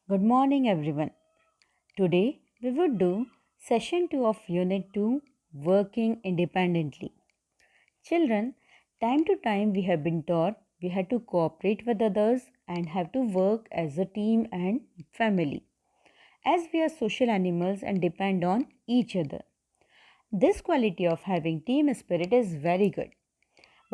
Good morning, everyone. Today we would do session 2 of Unit 2 Working Independently. Children, time to time we have been taught we have to cooperate with others and have to work as a team and family, as we are social animals and depend on each other. This quality of having team spirit is very good.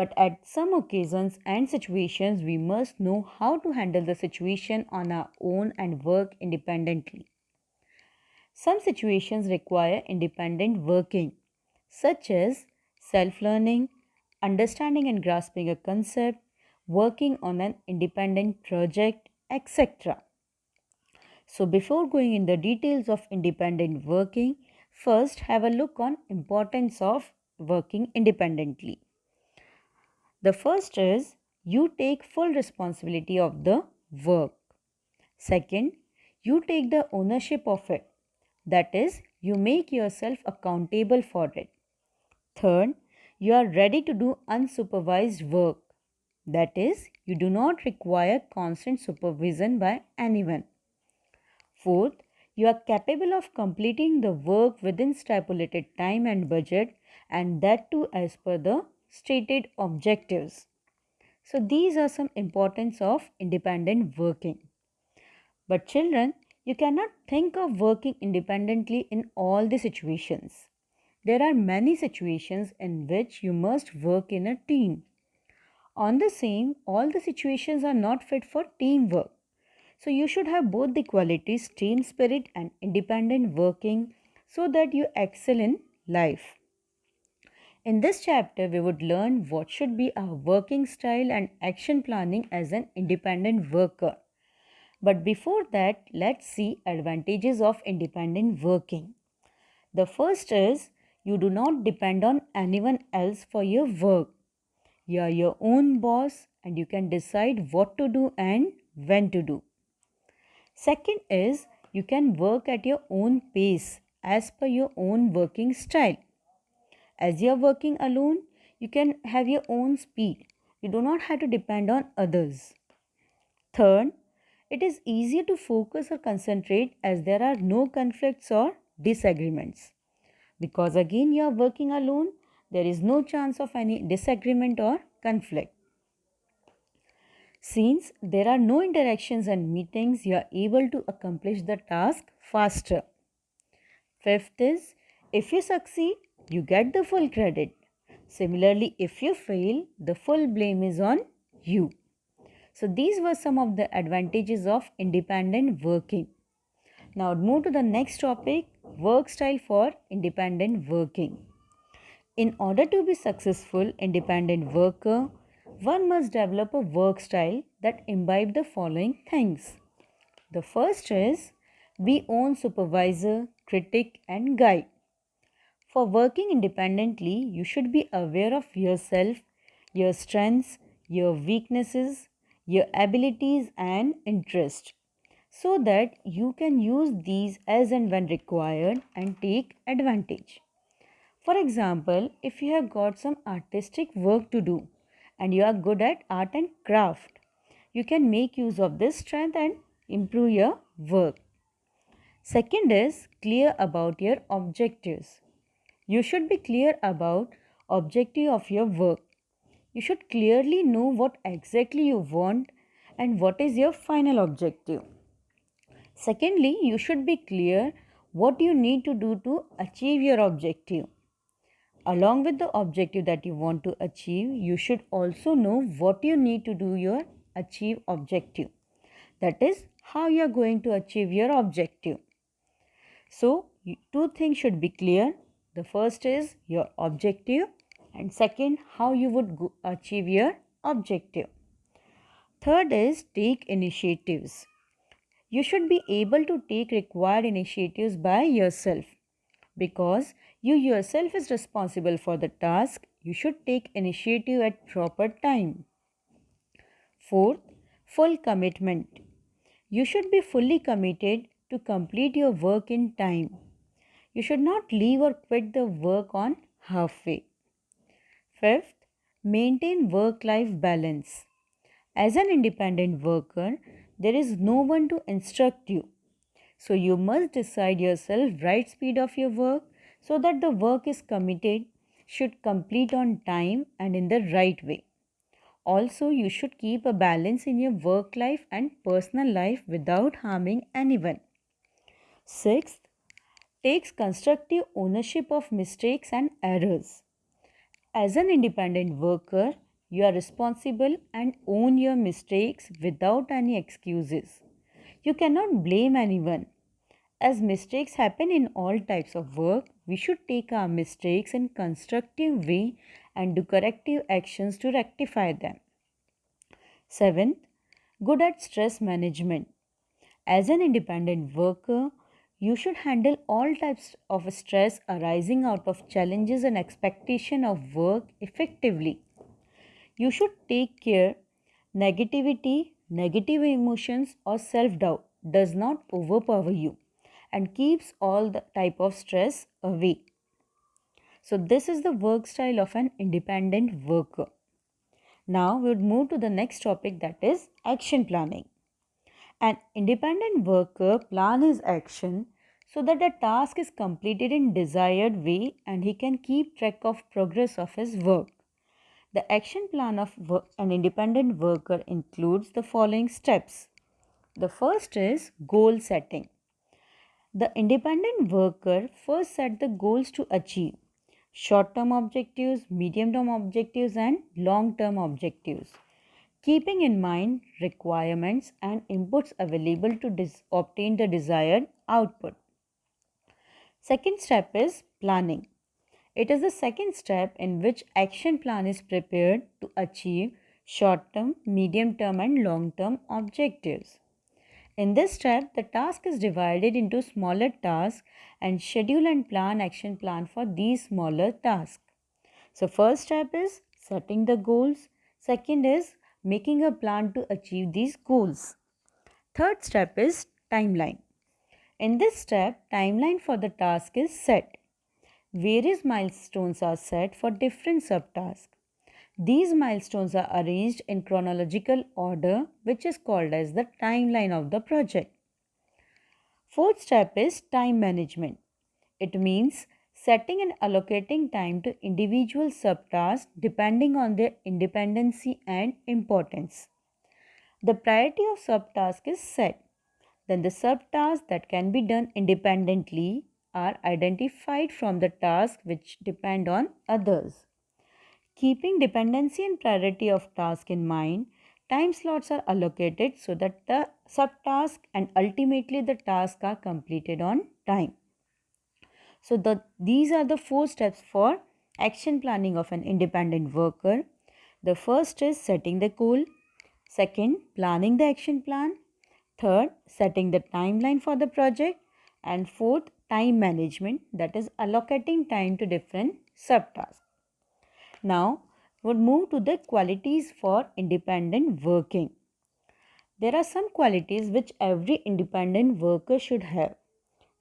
But at some occasions and situations, we must know how to handle the situation on our own and work independently. Some situations require independent working, such as self learning, understanding and grasping a concept, working on an independent project, etc. So, before going in the details of independent working, first have a look on importance of working independently. The first is you take full responsibility of the work. Second, you take the ownership of it. That is, you make yourself accountable for it. Third, you are ready to do unsupervised work. That is, you do not require constant supervision by anyone. Fourth, you are capable of completing the work within stipulated time and budget, and that too as per the stated objectives. So, these are some importance of independent working. But children, you cannot think of working independently in all the situations. There are many situations in which you must work in a team. On the same, all the situations are not fit for teamwork. So you should have both the qualities team spirit and independent working so that you excel in life. In this chapter, we would learn what should be our working style and action planning as an independent worker. But before that, let's see advantages of independent working. The first is you do not depend on anyone else for your work. You are your own boss and you can decide what to do and when to do. Second is you can work at your own pace as per your own working style. As you are working alone, you can have your own speed. You do not have to depend on others. Third, it is easier to focus or concentrate as there are no conflicts or disagreements. Because again, you are working alone, there is no chance of any disagreement or conflict. Since there are no interactions and meetings, you are able to accomplish the task faster. Fifth is, if you succeed, you get the full credit. Similarly, if you fail, the full blame is on you. So, these were some of the advantages of independent working. Now, move to the next topic, work style for independent working. In order to be successful independent worker, one must develop a work style that imbibe the following things. The first is be own supervisor, critic and guide. For working independently, you should be aware of yourself, your strengths, your weaknesses, your abilities and interests so that you can use these as and when required and take advantage. For example, if you have got some artistic work to do and you are good at art and craft, you can make use of this strength and improve your work. Second is clear about your objectives. You should be clear about objective of your work. You should clearly know what exactly you want and what is your final objective. Secondly, you should be clear what you need to do to achieve your objective. Along with the objective that you want to achieve, you should also know what you need to do your achieve objective. That is how you are going to achieve your objective. So, two things should be clear. The first is your objective and second how you would achieve your objective. Third is take initiatives. You should be able to take required initiatives by yourself. Because you yourself is responsible for the task, you should take initiative at proper time. Fourth, full commitment. You should be fully committed to complete your work in time. You should not leave or quit the work on halfway. Fifth, maintain work life balance. As an independent worker, there is no one to instruct you. So you must decide yourself right speed of your work so that the work is committed should complete on time and in the right way. Also, you should keep a balance in your work life and personal life without harming anyone. Sixth, takes constructive ownership of mistakes and errors. As an independent worker, you are responsible and own your mistakes without any excuses. You cannot blame anyone. As mistakes happen in all types of work, we should take our mistakes in constructive way and do corrective actions to rectify them. Seventh, good at stress management. As an independent worker, you should handle all types of stress arising out of challenges and expectation of work effectively. You should take care negativity, negative emotions or self-doubt does not overpower you and keeps all the type of stress away. So this is the work style of an independent worker. Now we would move to the next topic, that is action planning. An independent worker plan his action so that the task is completed in desired way and he can keep track of progress of his work. The action plan of an independent worker includes the following steps. The first is goal setting. The independent worker first set the goals to achieve short-term objectives, medium-term objectives and long-term objectives, keeping in mind requirements and inputs available to obtain the desired output. Second step is planning. It is the second step in which action plan is prepared to achieve short-term, medium-term and long-term objectives. In this step, the task is divided into smaller tasks and schedule and plan action plan for these smaller tasks. So first step is setting the goals. Second is making a plan to achieve these goals. Third step is timeline. In this step, timeline for the task is set. Various milestones are set for different subtasks. These milestones are arranged in chronological order, which is called as the timeline of the project. Fourth step is time management. It means setting and allocating time to individual subtasks depending on their independency and importance. The priority of subtask is set. Then the subtasks that can be done independently are identified from the tasks which depend on others. Keeping dependency and priority of task in mind, time slots are allocated so that the subtask and ultimately the task are completed on time. So these are the four steps for action planning of an independent worker. The first is setting the goal. Second, planning the action plan. Third, setting the timeline for the project. And fourth, time management, that is allocating time to different subtasks. Now, we'll move to the qualities for independent working. There are some qualities which every independent worker should have.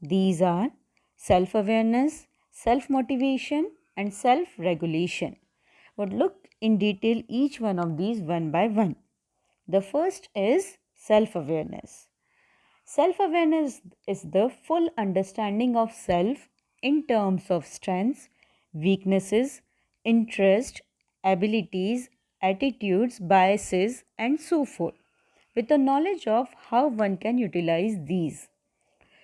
These are self-awareness, self-motivation and self-regulation. We'll look in detail each one of these one by one. The first is self-awareness. Self-awareness is the full understanding of self in terms of strengths, weaknesses, interest, abilities, attitudes, biases, and so forth, with a knowledge of how one can utilize these.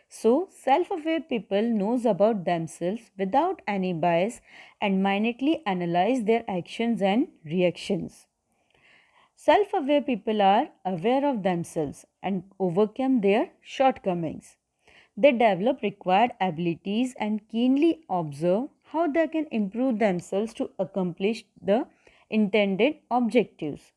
So, self-aware people knows about themselves without any bias and minutely analyze their actions and reactions. Self-aware people are aware of themselves and overcome their shortcomings. They develop required abilities and keenly observe how they can improve themselves to accomplish the intended objectives.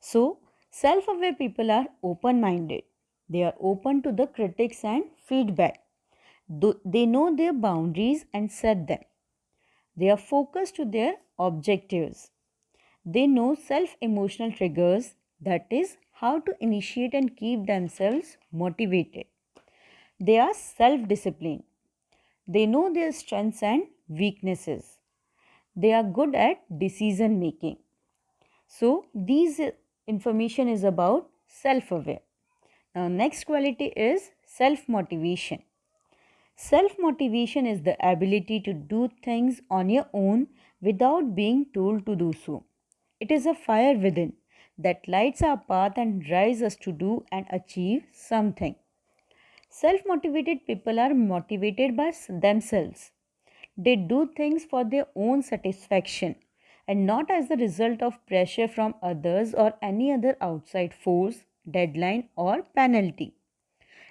So, self-aware people are open-minded. They are open to the critics and feedback. They know their boundaries and set them. They are focused to their objectives. They know self-emotional triggers, that is, how to initiate and keep themselves motivated. They are self-disciplined. They know their strengths and weaknesses. They are good at decision making. So, these information is about self-aware. Now, next quality is self-motivation. Self-motivation is the ability to do things on your own without being told to do so. It is a fire within that lights our path and drives us to do and achieve something. Self motivated people are motivated by themselves. They do things for their own satisfaction and not as the result of pressure from others or any other outside force, deadline, or penalty.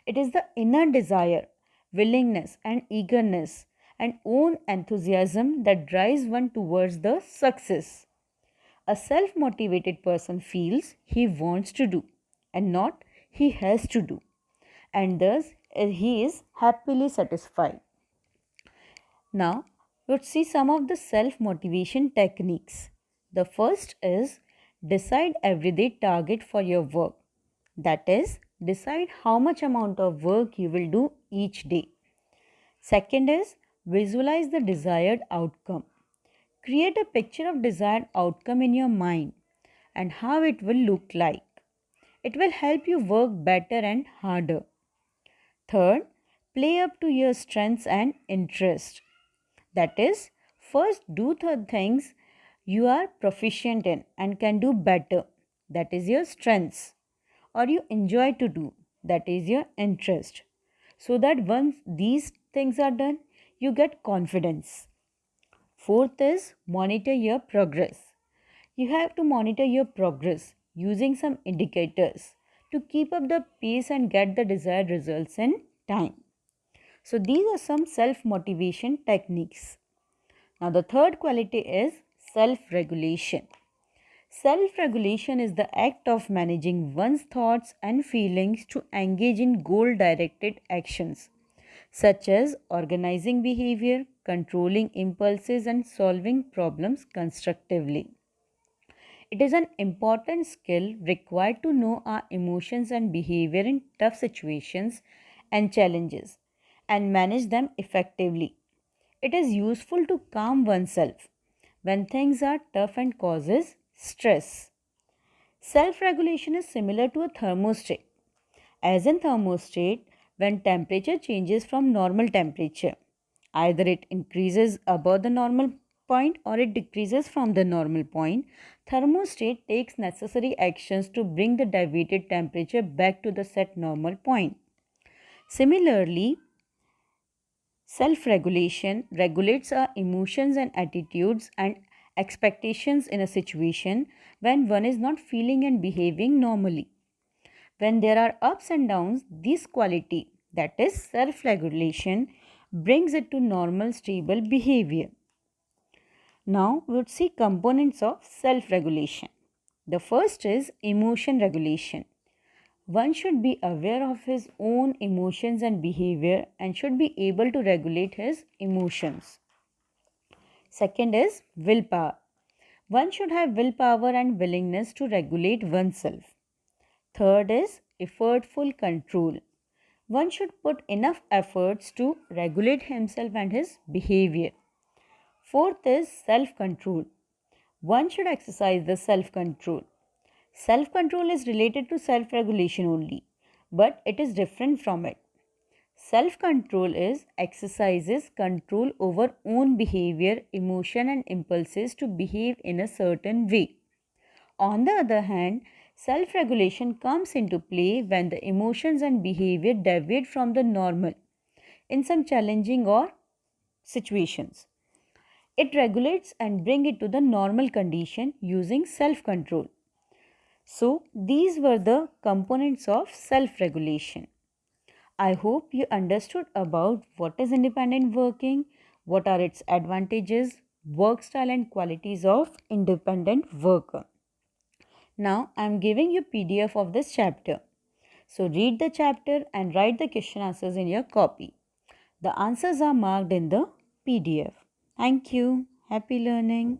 It is the inner desire, willingness, and eagerness and own enthusiasm that drives one towards the success. A self motivated person feels he wants to do and not he has to do, and thus he is happily satisfied. Now, let's see some of the self motivation techniques. The first is decide everyday target for your work. That is, decide how much amount of work you will do each day. Second is visualize the desired outcome. Create a picture of desired outcome in your mind and how it will look like. It will help you work better and harder. Third, play up to your strengths and interest. That is, first do the things you are proficient in and can do better. That is your strengths. Or you enjoy to do. That is your interest. So that once these things are done, you get confidence. Fourth is monitor your progress. You have to monitor your progress using some indicators to keep up the pace and get the desired results in time. So these are some self-motivation techniques. Now the third quality is self-regulation. Self-regulation is the act of managing one's thoughts and feelings to engage in goal-directed actions such as organizing behavior, controlling impulses, and solving problems constructively. It is an important skill required to know our emotions and behavior in tough situations and challenges and manage them effectively. It is useful to calm oneself when things are tough and causes stress. Self regulation is similar to a thermostat. As in thermostat, when temperature changes from normal temperature, either it increases above the normal point or it decreases from the normal point, thermostat takes necessary actions to bring the deviated temperature back to the set normal point. Similarly, self regulation regulates our emotions and attitudes and expectations in a situation when one is not feeling and behaving normally. When there are ups and downs, this quality, that is self regulation, brings it to normal, stable behavior. Now, we would see components of self regulation. The first is emotion regulation. One should be aware of his own emotions and behavior and should be able to regulate his emotions. Second is willpower. One should have willpower and willingness to regulate oneself. Third is effortful control. One should put enough efforts to regulate himself and his behavior. Fourth is self control. One should exercise the self control. Self control is related to self regulation only, but it is different from it. Self control is exercises control over own behavior, emotion, and impulses to behave in a certain way. On the other hand, self regulation comes into play when the emotions and behavior deviate from the normal in some challenging or situations. It regulates and brings it to the normal condition using self control. So, these were the components of self regulation. I hope you understood about what is independent working, what are its advantages, work style and qualities of independent worker. Now I am giving you PDF of this chapter. So read the chapter and write the question answers in your copy. The answers are marked in the PDF. Thank you. Happy learning.